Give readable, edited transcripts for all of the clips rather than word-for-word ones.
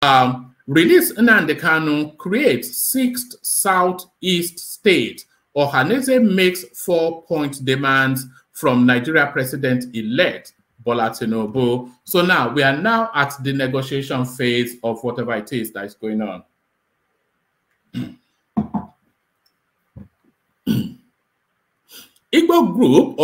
release Nnamdi Kanu creates sixth southeast state. Ohaneze makes 4-point demands from Nigeria President-elect Bola Tinubu. So now we are now at the negotiation phase of whatever it is that is going on. Igbo Group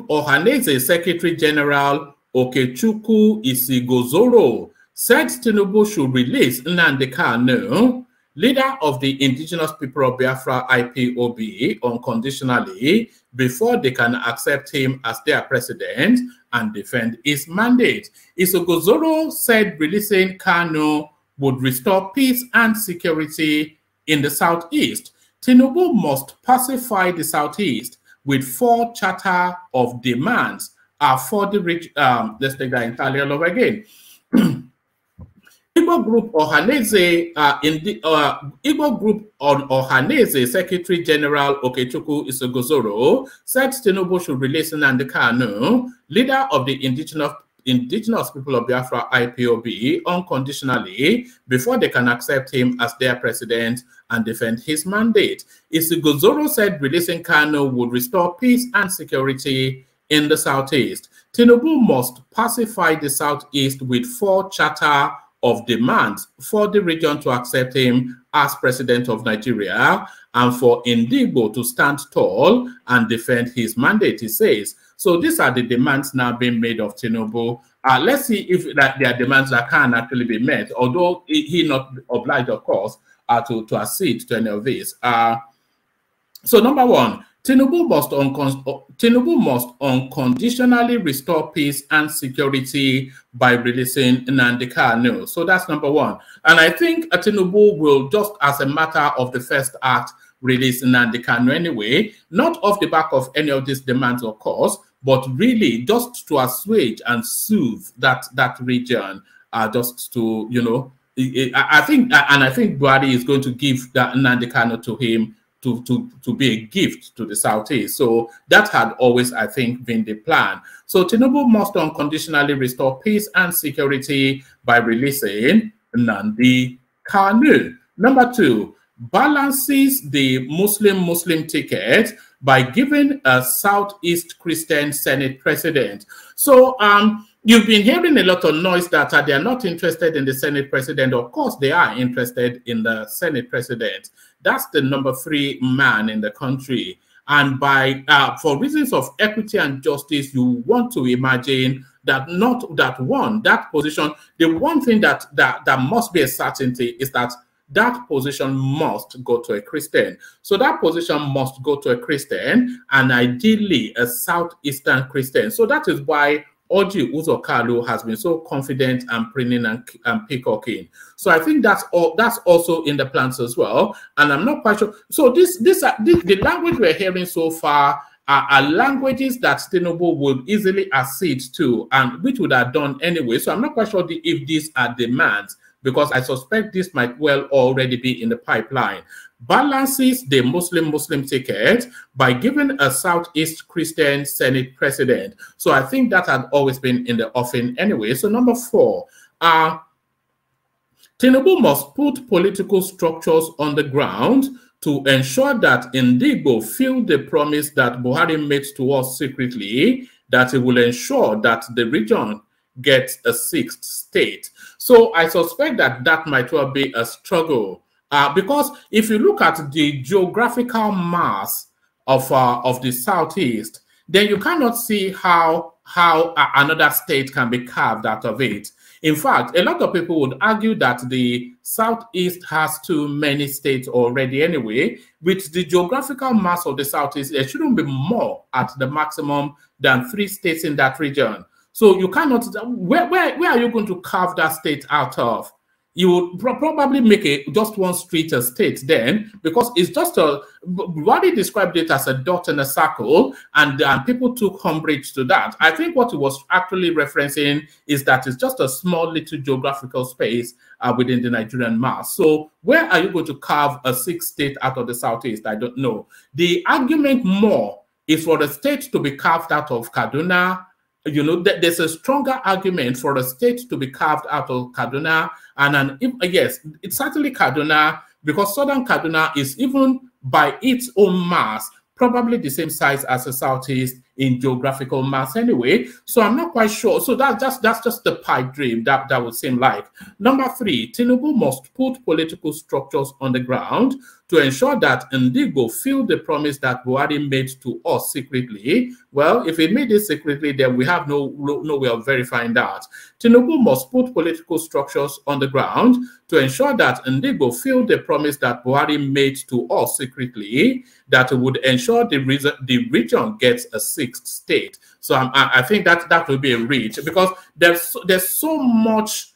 Ohaneze Secretary General Okechukwu Isigozoro said Tinubu should release Nnamdi Kanu, leader of the Indigenous People of Biafra IPOB, unconditionally before they can accept him as their president and defend his mandate. Isigozoro said releasing Kanu would restore peace and security in the Southeast. Tinubu must pacify the Southeast with 4 charter of demands for the rich. Let's take that entirely all over again. Igbo Group Ohaneze Secretary General Okechukwu Isigozoro said Tinubu should release Nnamdi Kanu, leader of the Indigenous People of Biafra IPOB, unconditionally before they can accept him as their president and defend his mandate. Isigozoro said releasing Kanu would restore peace and security in the Southeast. Tinubu must pacify the Southeast with 4 charter of demands for the region to accept him as president of Nigeria and for Indigbo to stand tall and defend his mandate, he says. So these are the demands now being made of Tinubu. Let's see if there are demands that can actually be met, although he not obliged, of course, to accede to any of this. So number one, Tinubu must unconditionally restore peace and security by releasing Nnamdi Kanu. So that's number one. And I think Tinubu will, just as a matter of the first act, release Nnamdi Kanu anyway, not off the back of any of these demands, of course, but really just to assuage and soothe that region, just to, you know, I think Buhari is going to give that Nnamdi Kanu to him to be a gift to the Southeast. So that had always, I think, been the plan. So Tinubu must unconditionally restore peace and security by releasing Nnamdi Kanu. Number two, balances the Muslim ticket by giving a Southeast Christian Senate president. So you've been hearing a lot of noise that they are not interested in the Senate president. Of course, they are interested in the Senate president. That's the number 3 man in the country. And by for reasons of equity and justice, you want to imagine that that position, the one thing that must be a certainty is that that position must go to a Christian. So that position must go to a Christian, and ideally a Southeastern Christian. So that is why Orji Uzor Kalu has been so confident and preening and peacocking. So I think that's also in the plans as well. And I'm not quite sure. So the language we're hearing so far are languages that Tinubu would easily accede to, and which would have done anyway. So I'm not quite sure if these are demands, because I suspect this might well already be in the pipeline. Balances the Muslim ticket by giving a Southeast Christian Senate president. So I think that had always been in the offing anyway. So number 4, Tinubu must put political structures on the ground to ensure that Indigbo feel the promise that Buhari made to us secretly, that it will ensure that the region gets a 6th state. So I suspect that might well be a struggle. Because if you look at the geographical mass of the Southeast, then you cannot see how another state can be carved out of it. In fact, a lot of people would argue that the Southeast has too many states already anyway. With the geographical mass of the Southeast, there shouldn't be more at the maximum than 3 states in that region. So you cannot, where are you going to carve that state out of? You would probably make just one street a state then, because it's just what he described it as a dot in a circle, and people took umbrage to that. I think what he was actually referencing is that it's just a small little geographical space within the Nigerian mass. So where are you going to carve a 6th state out of the Southeast? I don't know. The argument more is for the state to be carved out of Kaduna, you know, there's a stronger argument for a state to be carved out of Kaduna. And yes, it's certainly Kaduna, because Southern Kaduna is, even by its own mass, probably the same size as the Southeast in geographical mass anyway. So I'm not quite sure. So that's just the pipe dream that would seem like. Number 3, Tinubu must put political structures on the ground to ensure that Ndigo feel the promise that Buhari made to us secretly. Well, if he made it secretly, then we have no way of verifying that. Tinubu must put political structures on the ground to ensure that Ndigo feel the promise that Buhari made to us secretly, that would ensure the region gets a 6th state. So I think that will be a reach, because there's so much.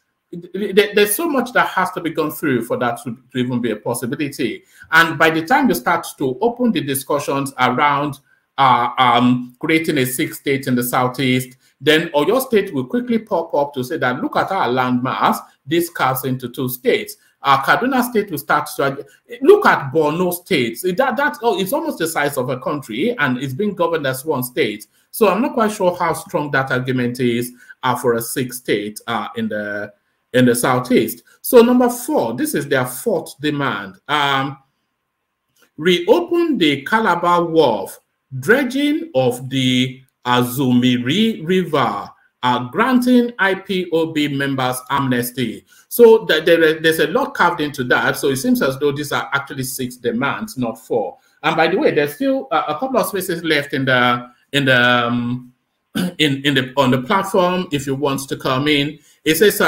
There's so much that has to be gone through for that to even be a possibility. And by the time you start to open the discussions around creating a 6th state in the Southeast, then Oyo State will quickly pop up to say that, look at our landmass, this carves into 2 states. Kaduna State will start to look at Borno State. It's almost the size of a country, and it's being governed as 1 state. So I'm not quite sure how strong that argument is for a 6th state in the Southeast. So number 4, this is their 4th demand. Reopen the Calabar Wharf, dredging of the Azumiri River, granting IPOB members amnesty. So there's a lot carved into that. So it seems as though these are actually 6 demands, not 4. And by the way, there's still a couple of spaces left on the platform if you want to come in. It says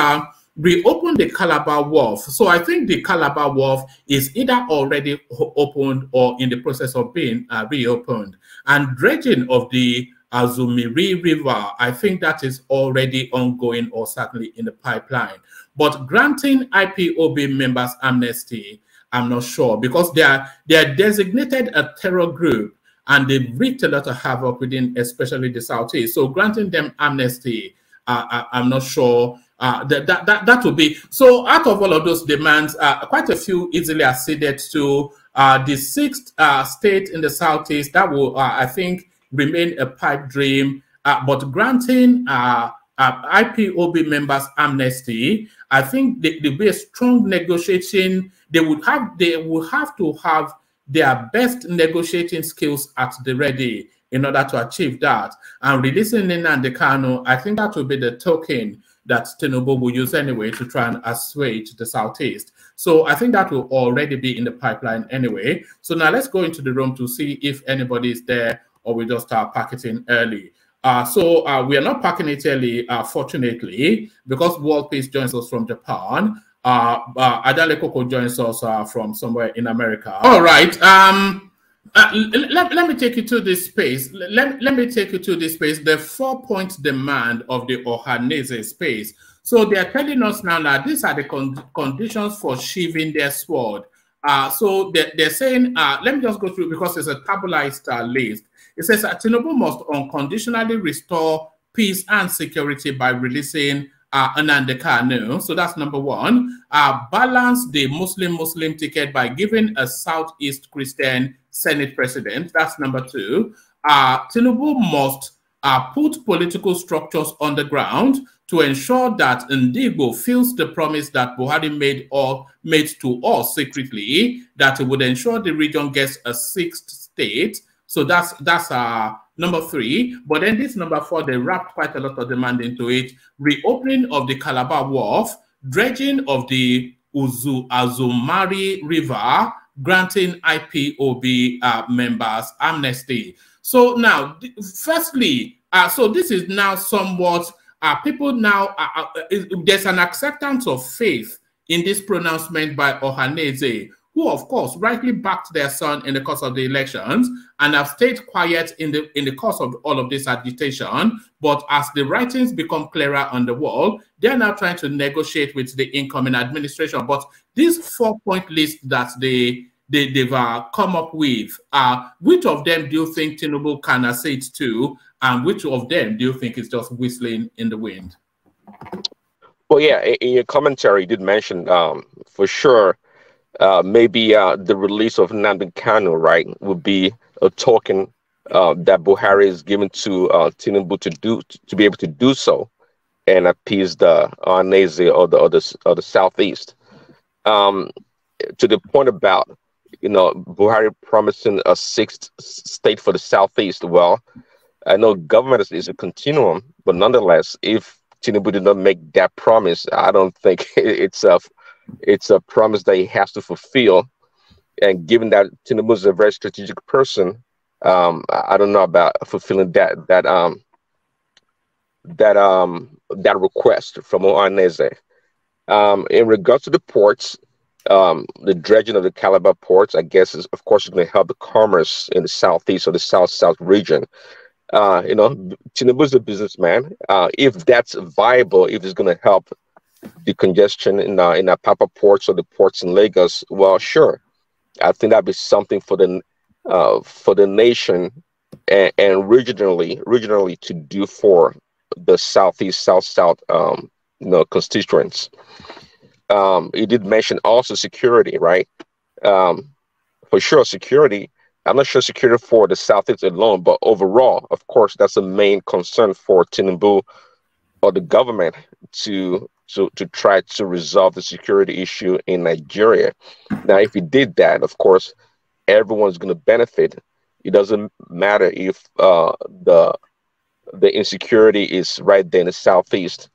reopen the Calabar Wharf. So I think the Calabar Wharf is either already opened or in the process of being reopened. And dredging of the Azumiri River, I think that is already ongoing or certainly in the pipeline. But granting IPOB members amnesty, I'm not sure, because they are designated a terror group and they've wreaked a lot of havoc within, especially the Southeast. So granting them amnesty, I'm not sure. That would be so. Out of all of those demands, quite a few easily acceded to. The 6th state in the Southeast, that will, I think, remain a pipe dream. But granting IPOB members amnesty, I think there will be a strong negotiating. They will have to have their best negotiating skills at the ready in order to achieve that. And releasing Nnamdi Kanu, I think that will be the token that Tinubu will use anyway to try and assuage the Southeast. So I think that will already be in the pipeline anyway. So now let's go into the room to see if anybody is there, or we just start packing early. So we are not packing it early, fortunately, because World Peace joins us from Japan. Adale Koko joins us from somewhere in America. All right. Let me take you to this space. Let me take you to this space, the 4-point demand of the Ohanese space. So they are telling us now that these are the conditions for sheathing their sword. So they're saying, let me just go through, because it's a tabularized list. It says that Tinubu must unconditionally restore peace and security by releasing Nnamdi Kanu. So that's number 1. Balance the Muslim ticket by giving a Southeast Christian Senate president. That's number 2. Tinubu must put political structures on the ground to ensure that Ndigo feels the promise that Buhari made to us secretly, that it would ensure the region gets a 6th state. So that's number 3. But then this number 4, they wrapped quite a lot of demand into it. Reopening of the Calabar Wharf, dredging of the Azumari River, granting IPOB members amnesty. So now, firstly, so this is now somewhat, people now, there's an acceptance of faith in this pronouncement by Ohanese, who of course rightly backed their son in the course of the elections and have stayed quiet in the course of all of this agitation. But as the writings become clearer on the wall, they're now trying to negotiate with the incoming administration. But this 4-point list that they've come up with, which of them do you think Tinubu can accede to, and which of them do you think is just whistling in the wind? Well, yeah, in your commentary, you did mention for sure maybe the release of Nnamdi Kanu, right, would be a token that Buhari is given to Tinubu to be able to do so and appease the Arnese or the Southeast. To the point about Buhari promising a sixth state for the Southeast. Well, I know government is a continuum, but nonetheless, if Tinubu did not make that promise, I don't think it's a promise that he has to fulfill. And given that Tinubu is a very strategic person, I don't know about fulfilling that request from Oaneze. In regards to the ports, the dredging of the Calabar ports, I guess, is of course going to help the commerce in the southeast or the south region. Tinubu is a businessman. If that's viable, if it's going to help the congestion in our Papa ports or the ports in Lagos, well, sure. I think that'd be something for the nation and regionally to do for the southeast, south constituents. He did mention also security, right? For sure, security. I'm not sure security for the southeast alone, but overall, of course, that's a main concern for Tinubu or the government to try to resolve the security issue in Nigeria. Now, if he did that, of course, everyone's going to benefit. It doesn't matter if the insecurity is right there in the southeast.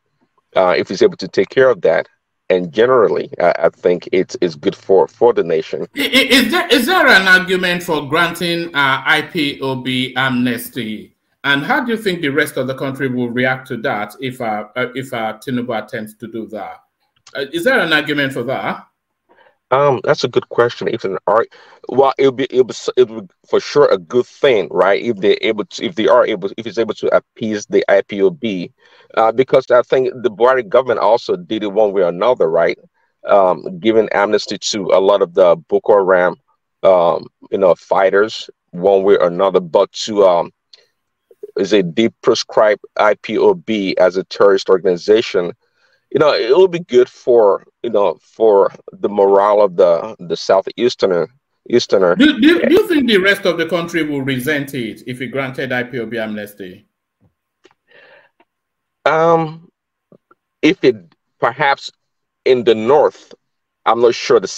If he's able to take care of that, and generally, I think it's good for the nation. Is there an argument for granting IPOB amnesty? And how do you think the rest of the country will react to that if Tinubu attempts to do that? Is there an argument for that? That's a good question. If it'll be for sure a good thing, right? If he's able to appease the IPOB, because I think the Buhari government also did it one way or another, right? Giving amnesty to a lot of the Boko Haram, fighters one way or another, but to proscribe IPOB as a terrorist organization. It will be good for the morale of the southeasterner. Do you think the rest of the country will resent it if he granted IPOB amnesty? If it perhaps in the north, I'm not sure the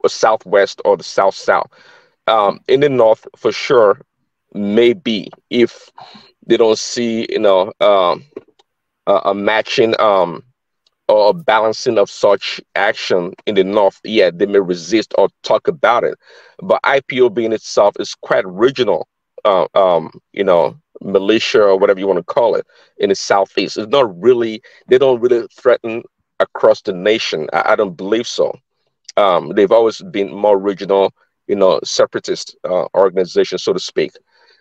southwest or the south. In the north, for sure, maybe if they don't see a matching or a balancing of such action in the north, yeah, they may resist or talk about it. But IPOB in itself is quite regional, militia or whatever you want to call it in the southeast. It's not really, they don't really threaten across the nation. I don't believe so. They've always been more regional, separatist organizations, so to speak.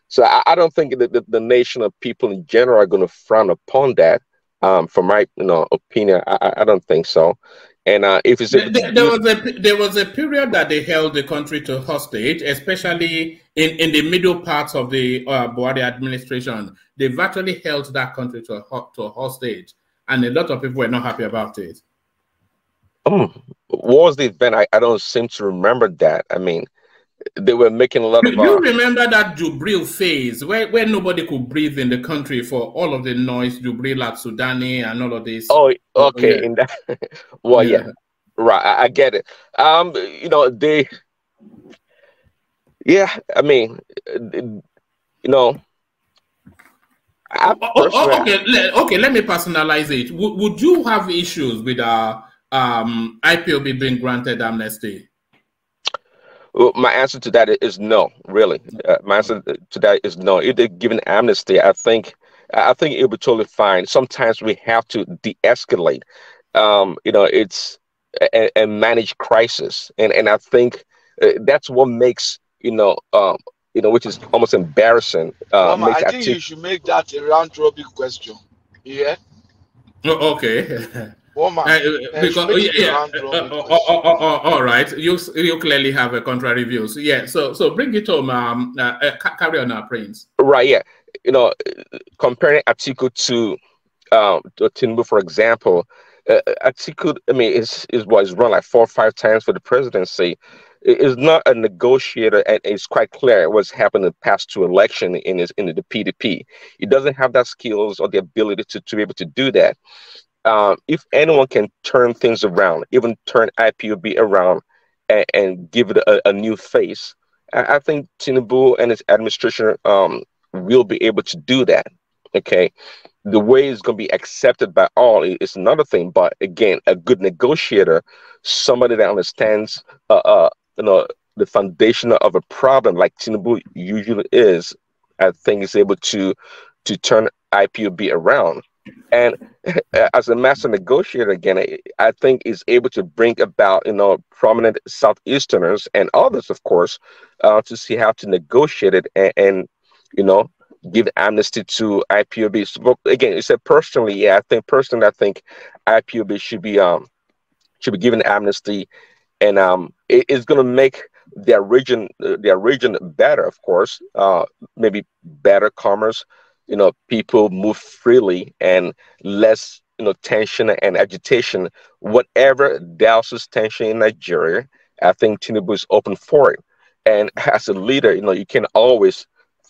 So I don't think that the nation of people in general are going to frown upon that. From my opinion, I don't think so. And if it's there was a period that they held the country to hostage, especially in the middle parts of the Buhari administration. They virtually held that country to hostage, and a lot of people were not happy about it. What was the event? I don't seem to remember that. I mean, they were making a lot of. Do you remember that Jubril phase where nobody could breathe in the country for all of the noise, Jubril at Sudani and all of this? Oh, okay. Yeah. In that, well, yeah, right. I get it. They. Yeah, I mean, Okay. Let me personalize it. Would you have issues with IPOB being granted amnesty? Well, my answer to that is no, really. My answer to that is no. If they're given amnesty, I think it would be totally fine. Sometimes we have to de-escalate, it's and manage crisis, and I think that's what makes which is almost embarrassing. I think you should make that a round-robin question. Yeah. Oh, okay. All right, you clearly have a contrary view. So yeah, so bring it home. Carry on, Prince. Right, yeah. Comparing Atiku to Tinubu, for example, Atiku, I mean, is run like 4 or 5 times for the presidency. is not a negotiator, and it's quite clear what's happened in the past two elections in the PDP. He doesn't have that skills or the ability to be able to do that. If anyone can turn things around, even turn IPOB around and give it a new face, I think Tinubu and his administration will be able to do that. Okay, the way it's going to be accepted by all is another thing. But again, a good negotiator, somebody that understands, the foundation of a problem like Tinubu usually is, I think is able to turn IPOB around. And as a master negotiator, again, I think is able to bring about, prominent Southeasterners and others, of course, to see how to negotiate it and give amnesty to IPOB. So, again, you said personally, yeah, I think IPOB should be given amnesty, and it's going to make their region better, of course, maybe better commerce. People move freely and less, tension and agitation. Whatever douses tension in Nigeria, I think Tinubu is open for it. And as a leader, you can always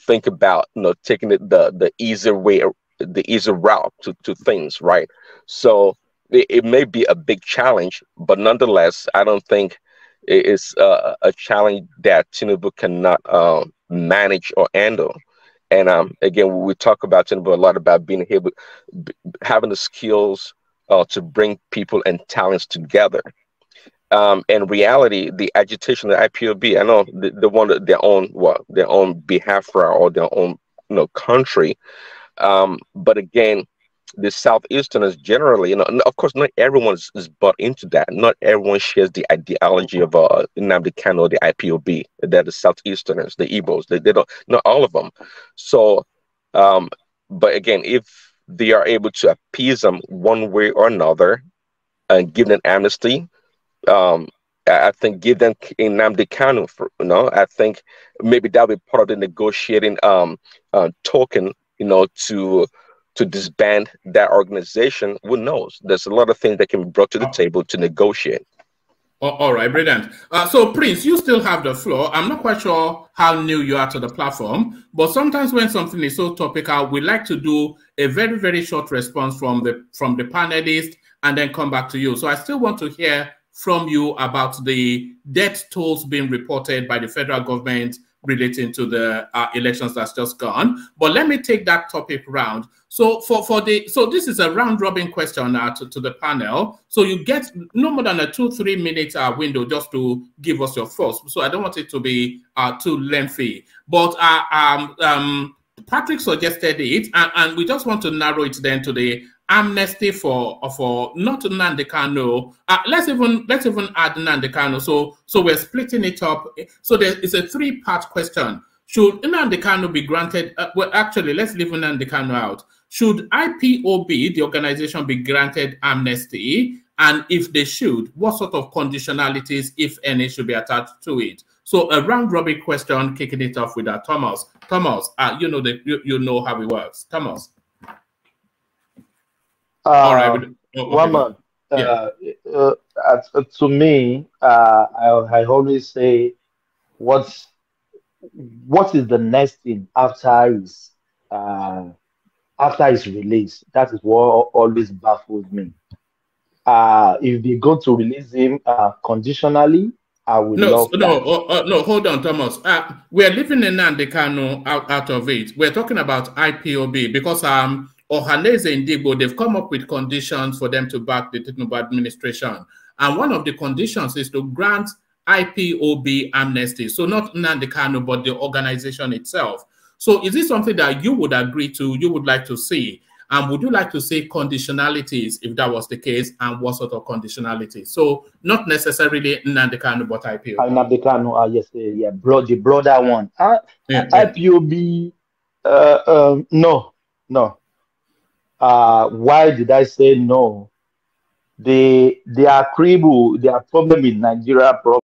think about, taking it the easier way, the easier route to things, right? So it may be a big challenge, but nonetheless, I don't think it's a challenge that Tinubu cannot manage or handle. And again, we talk about Tinubu a lot about being able, having the skills to bring people and talents together. In reality, the agitation of the IPOB, I know they want their own Biafra or their own country. But again, the Southeasterners generally, and of course, not everyone is bought into that. Not everyone shares the ideology of Nnamdi Kanu, the IPOB. They're the Southeasterners, the Igbos. They don't, not all of them. So, but again, if they are able to appease them one way or another and give them amnesty, I think give them Nnamdi Kanu. I think maybe that'll be part of the negotiating token, to disband that organization. Who knows? There's a lot of things that can be brought to the table to negotiate. All right, brilliant. So, Prince, you still have the floor. I'm not quite sure how new you are to the platform, but sometimes when something is so topical, we like to do a very, very short response from the panelists and then come back to you. So I still want to hear from you about the death tolls being reported by the federal government relating to the elections that's just gone. But let me take that topic round. So so this is a round robin question to the panel. So you get no more than a 2-3 minute window just to give us your thoughts. So I don't want it to be too lengthy. But Patrick suggested it, and we just want to narrow it then to the amnesty for not Nnamdi Kanu. Let's even add Nnamdi Kanu. So we're splitting it up. So there is a 3-part question. Should Nnamdi Kanu be granted? Well, actually, let's leave Nnamdi Kanu out. Should IPOB, the organization, be granted amnesty? And if they should, what sort of conditionalities, if any, should be attached to it? So a round robin question, kicking it off with Thomas. Thomas, you know how it works. Thomas. All right. One man. To me, I always say, what is the next thing after his release? That is what always baffles me. If they go to release him conditionally, I will love that. No, hold on, Thomas. We're leaving Nnamdi Kanu out of it. We're talking about IPOB because Ohaneze and Igbo, they've come up with conditions for them to back the Tinubu administration. And one of the conditions is to grant IPOB amnesty. So not Nnamdi Kanu, but the organization itself. So is this something that you would agree to, you would like to see? And would you like to see conditionalities if that was the case, and what sort of conditionalities? So not necessarily Nnamdi Kanu, but IPOB. Nnamdi Kanu, yes, yeah, the broader one. IPOB, no. Why did I say no? Their problem in Nigeria